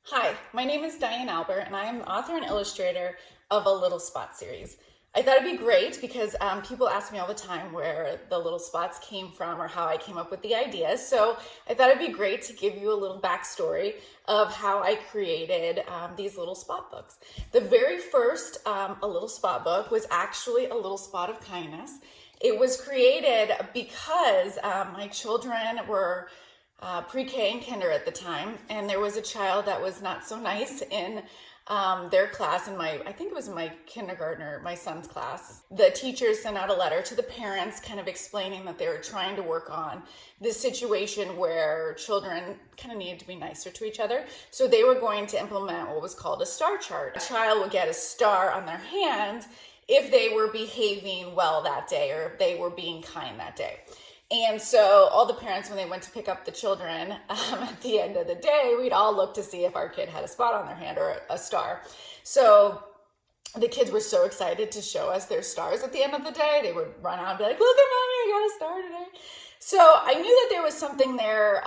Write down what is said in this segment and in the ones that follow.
Hi, my name is Diane Albert, and I am the author and illustrator of a Little Spot series. I thought it'd be great because people ask me all the time where the little spots came from or how I came up with the ideas. So I thought it'd be great to give you a little backstory of how I created these little spot books. The very first A Little Spot book was actually A Little Spot of Kindness. It was created because my children were pre-K and kinder at the time, and there was a child that was not so nice in their class. I think it was my kindergartner, my son's class. The teachers sent out a letter to the parents kind of explaining that they were trying to work on this situation where children kind of needed to be nicer to each other. So they were going to implement what was called a star chart. A child would get a star on their hand if they were behaving well that day or if they were being kind that day. And so all the parents, when they went to pick up the children at the end of the day, we'd all look to see if our kid had a spot on their hand or a star. So the kids were so excited to show us their stars at the end of the day. They would run out and be like, look at mommy, I got a star today. So I knew that there was something there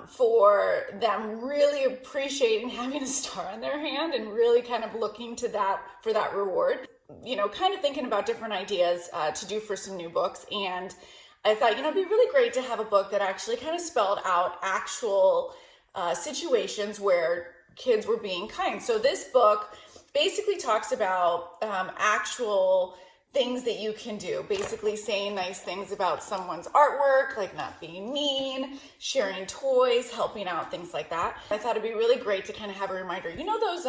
for them really appreciating having a star on their hand and really kind of looking to that for that reward. You know, kind of thinking about different ideas to do for some new books. And I thought, it'd be really great to have a book that actually kind of spelled out actual situations where kids were being kind. So this book basically talks about actual things that you can do, basically saying nice things about someone's artwork, like not being mean, sharing toys, helping out, things like that. I thought it'd be really great to kind of have a reminder. Those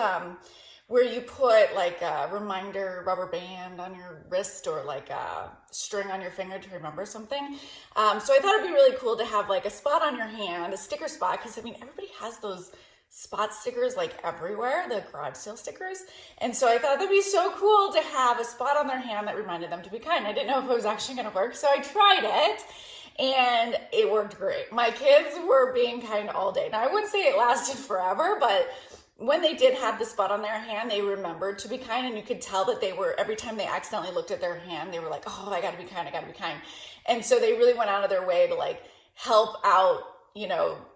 where you put like a reminder rubber band on your wrist or like a string on your finger to remember something. So I thought it'd be really cool to have like a spot on your hand, a sticker spot, because everybody has those spot stickers like everywhere, the garage sale stickers. And so I thought that'd be so cool to have a spot on their hand that reminded them to be kind. I didn't know if it was actually gonna work, so I tried it. And it worked great. My kids were being kind all day. Now I wouldn't say it lasted forever, but when they did have the spot on their hand, they remembered to be kind, and you could tell that they were, every time they accidentally looked at their hand, they were like, oh, I gotta be kind, I gotta be kind. And so they really went out of their way to like help out,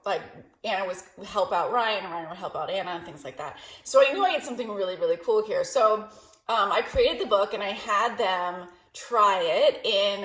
like Anna was help out Ryan, and Ryan would help out Anna and things like that. So I knew I had something really, really cool here. So I created the book and I had them try it in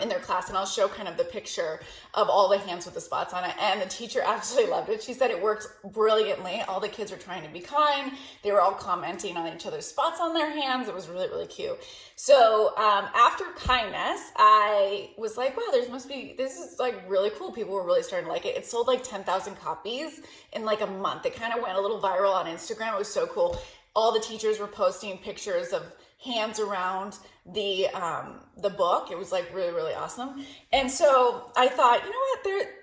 their class, and I'll show kind of the picture of all the hands with the spots on it. And the teacher absolutely loved it. She said it worked brilliantly. All the kids were trying to be kind. They were all commenting on each other's spots on their hands. It was really, really cute. So after kindness, I was like, wow, this is like really cool. People were really starting to like it. It sold like 10,000 copies in like a month. It kind of went a little viral on Instagram. It was so cool. All the teachers were posting pictures of hands around the book. It was like really, really awesome. And so I thought,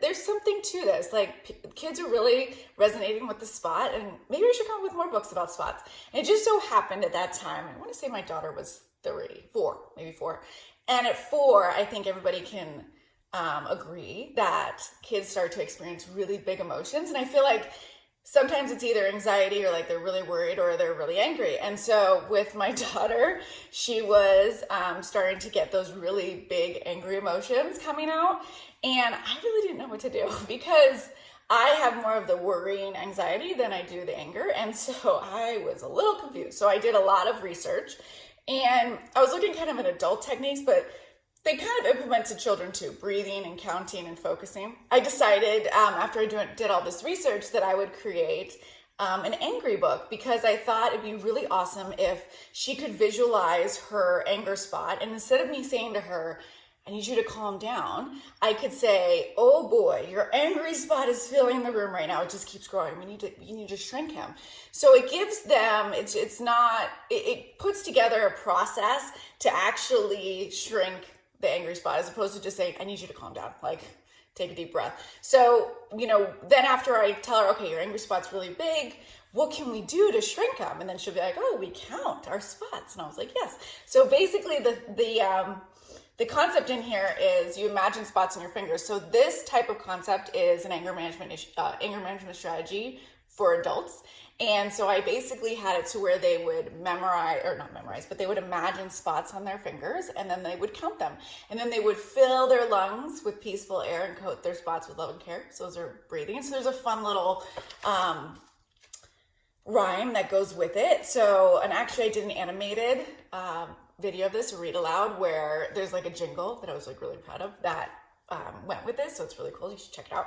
there's something to this. Like kids are really resonating with the spot, and maybe we should come up with more books about spots. And it just so happened at that time, I want to say my daughter was maybe four. And at 4, I think everybody can agree that kids start to experience really big emotions. And I feel like sometimes it's either anxiety or like they're really worried or they're really angry. And so with my daughter, she was starting to get those really big angry emotions coming out. And I really didn't know what to do because I have more of the worrying anxiety than I do the anger. And so I was a little confused. So I did a lot of research and I was looking kind of at adult techniques, but they kind of implement to children too, breathing and counting and focusing. I decided after I did all this research that I would create an angry book because I thought it'd be really awesome if she could visualize her anger spot. And instead of me saying to her, I need you to calm down, I could say, oh boy, your angry spot is filling the room right now. It just keeps growing. You need to shrink him. So it gives them, it puts together a process to actually shrink the angry spot, as opposed to just saying, I need you to calm down, like take a deep breath. So, then after I tell her, okay, your angry spot's really big, what can we do to shrink them? And then she'll be like, oh, we count our spots. And I was like, yes. So basically the concept in here is you imagine spots on your fingers. So this type of concept is an anger management strategy for adults. And so I basically had it to where they would memorize, or not memorize, but they would imagine spots on their fingers, and then they would count them. And then they would fill their lungs with peaceful air and coat their spots with love and care. So those are breathing. And so there's a fun little rhyme that goes with it. So, and actually I did an animated video of this, a read aloud, where there's like a jingle that I was like really proud of that went with this. So it's really cool. You should check it out.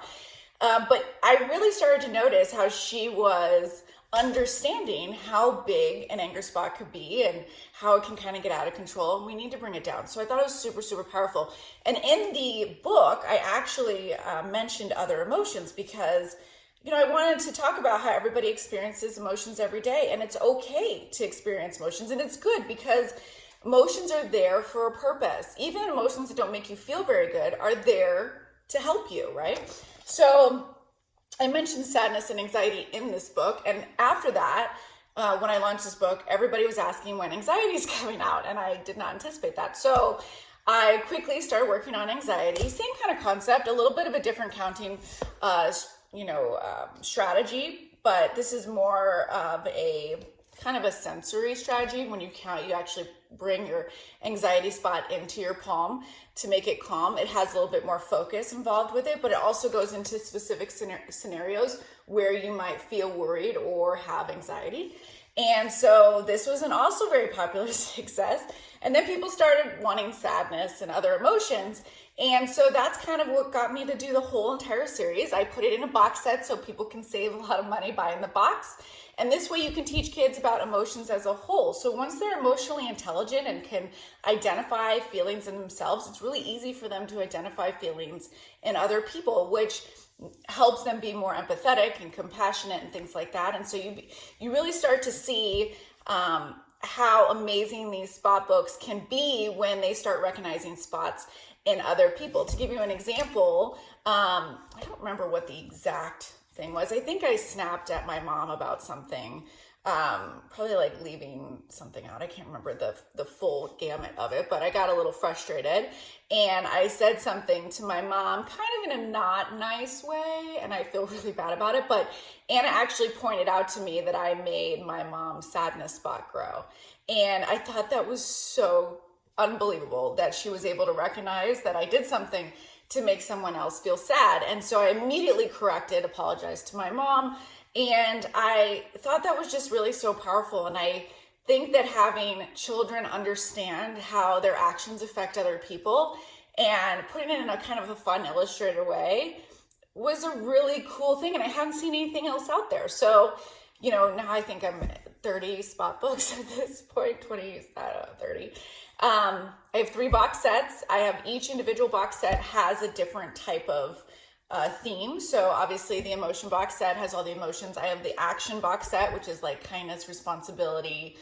But I really started to notice how she was understanding how big an anger spot could be and how it can kind of get out of control, and we need to bring it down. So I thought it was super, super powerful. And in the book, I actually mentioned other emotions because, you know, I wanted to talk about how everybody experiences emotions every day, and it's okay to experience emotions, and it's good because emotions are there for a purpose. Even emotions that don't make you feel very good are there to help you, right? So I mentioned sadness and anxiety in this book, and after that, when I launched this book, everybody was asking when anxiety is coming out, and I did not anticipate that. So I quickly started working on anxiety. Same kind of concept, a little bit of a different counting, strategy, but this is more of a kind of a sensory strategy. When you count, you actually bring your anxiety spot into your palm to make it calm. It has a little bit more focus involved with it, but it also goes into specific scenarios where you might feel worried or have anxiety. And so this was an also very popular success. And then people started wanting sadness and other emotions. And so that's kind of what got me to do the whole entire series. I put it in a box set so people can save a lot of money buying the box. And this way you can teach kids about emotions as a whole. So once they're emotionally intelligent and can identify feelings in themselves, it's really easy for them to identify feelings in other people, which helps them be more empathetic and compassionate and things like that. And so you really start to see how amazing these spot books can be when they start recognizing spots in other people. To give you an example, I don't remember what the exact thing was. I think I snapped at my mom about something, probably like leaving something out. I can't remember the full gamut of it, but I got a little frustrated and I said something to my mom kind of in a not nice way, and I feel really bad about it, but Anna actually pointed out to me that I made my mom's sadness spot grow. And I thought that was so unbelievable that she was able to recognize that I did something to make someone else feel sad. And so I immediately corrected, apologized to my mom, and I thought that was just really so powerful. And I think that having children understand how their actions affect other people and putting it in a kind of a fun illustrator way was a really cool thing. And I haven't seen anything else out there. So, you know, now I think I'm 30 spot books at this point, 20, I don't know, 30. I have 3 box sets. I have each individual box set has a different type of theme. So obviously the emotion box set has all the emotions. I have the action box set, which is like kindness, responsibility,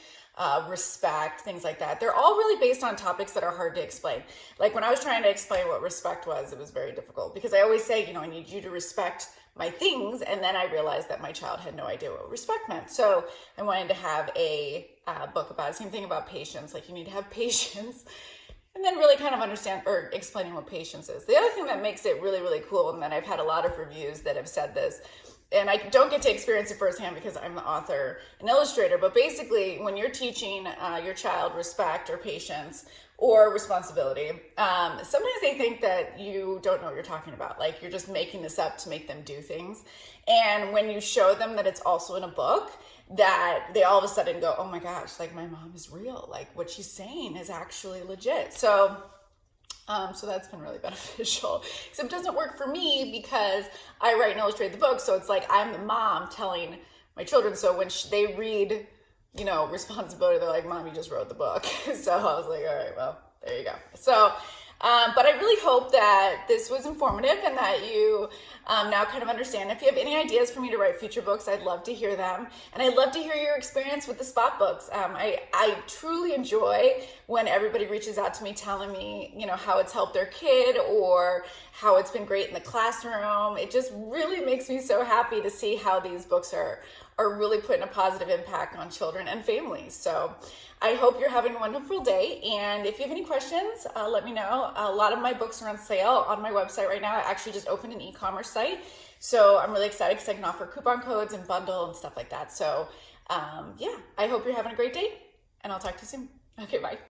respect, things like that. They're all really based on topics that are hard to explain. Like when I was trying to explain what respect was, it was very difficult because I always say, you know, I need you to respect my things. And then I realized that my child had no idea what respect meant. So I wanted to have a book about the same thing about patience. Like you need to have patience and then really kind of understand or explaining what patience is. The other thing that makes it really, really cool, and then I've had a lot of reviews that have said this, and I don't get to experience it firsthand because I'm the author and illustrator, but basically when you're teaching your child respect or patience or responsibility, sometimes they think that you don't know what you're talking about. Like you're just making this up to make them do things. And when you show them that it's also in a book, that they all of a sudden go, oh my gosh, like my mom is real. Like what she's saying is actually legit. So that's been really beneficial. Except it doesn't work for me because I write and illustrate the book. So it's like I'm the mom telling my children. So when they read, you know, responsibility, they're like, Mom, you just wrote the book. So I was like, all right, well, there you go. So, but I really hope that this was informative and that you now kind of understand. If you have any ideas for me to write future books, I'd love to hear them. And I'd love to hear your experience with the spot books. I truly enjoy when everybody reaches out to me telling me, you know, how it's helped their kid or how it's been great in the classroom. It just really makes me so happy to see how these books are really putting a positive impact on children and families. So I hope you're having a wonderful day. And if you have any questions, let me know. A lot of my books are on sale on my website right now. I actually just opened an e-commerce site. So I'm really excited because I can offer coupon codes and bundle and stuff like that. So yeah, I hope you're having a great day, and I'll talk to you soon. Okay, bye.